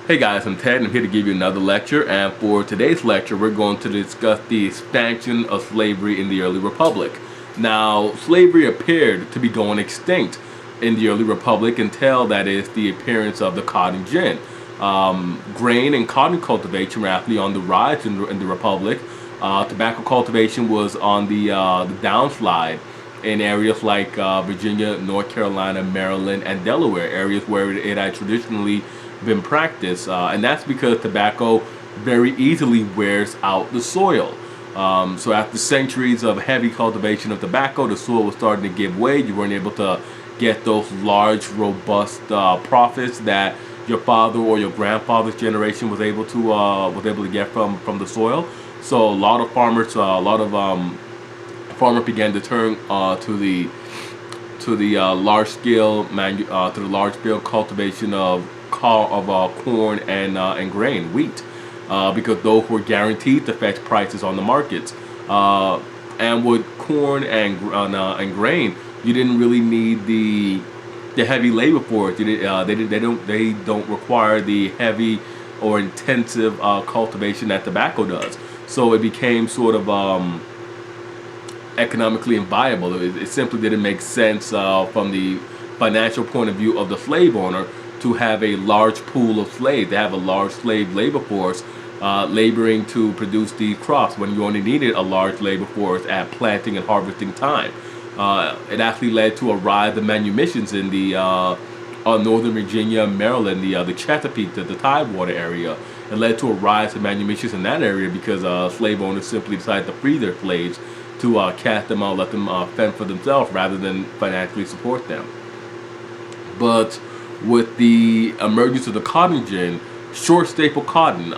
Hey guys, I'm Ted and I'm here to give you another lecture, and for today's lecture we're going to discuss the expansion of slavery in the early republic. Now, slavery appeared to be going extinct in the early republic until, that is, the appearance of the cotton gin. Grain and cotton cultivation were actually on the rise in the republic. Tobacco cultivation was on the downslide in areas like Virginia, North Carolina, Maryland, and Delaware, areas where it had traditionally been practiced, and that's because tobacco very easily wears out the soil. So after centuries of heavy cultivation of tobacco, the soil was starting to give way. You weren't able to get those large, robust profits that your father or your grandfather's generation was able to get from the soil. So a lot of farmers, farmers began to turn to the large scale cultivation of corn and grain, wheat, because those were guaranteed to fetch prices on the markets. And with corn and grain, you didn't really need the heavy labor for it. They don't require the heavy or intensive cultivation that tobacco does. So it became sort of economically inviable. It simply didn't make sense from the financial point of view of the slave owner to have a large pool of slaves, to have a large slave labor force laboring to produce these crops when you only needed a large labor force at planting and harvesting time. It actually led to a rise of manumissions in the northern Virginia, Maryland, the Chesapeake, the Tidewater area. It led to a rise of manumissions in that area because slave owners simply decided to free their slaves to cast them out, let them fend for themselves rather than financially support them. But with the emergence of the cotton gin, short staple cotton,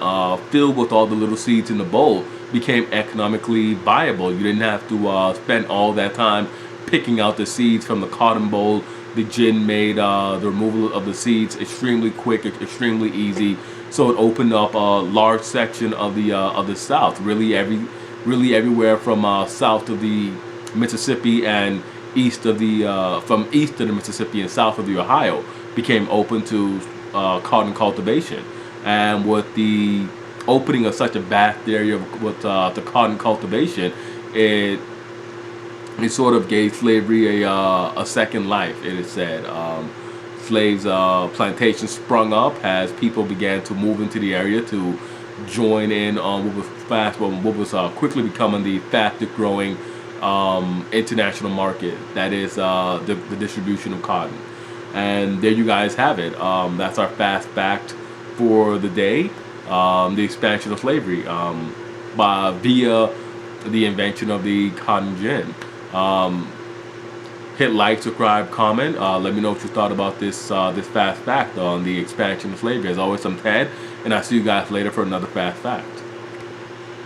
filled with all the little seeds in the bowl, became economically viable. You didn't have to spend all that time picking out the seeds from the cotton boll. The gin made the removal of the seeds extremely quick, extremely easy. So it opened up a large section of the South, really everywhere from south of the Mississippi and east of from east of the Mississippi and south of the Ohio became open to cotton cultivation. And with the opening of such a vast area with the cotton cultivation, it sort of gave slavery a second life. It is said slaves plantations sprung up as people began to move into the area to join in on what was quickly becoming the fastest growing international market, that is the distribution of cotton. And there you guys have it. That's our fast fact for the day. The expansion of slavery via the invention of the cotton gin. Hit like, subscribe, comment. Let me know what you thought about this fast fact on the expansion of slavery. As always, I'm Ted, and I'll see you guys later for another fast fact.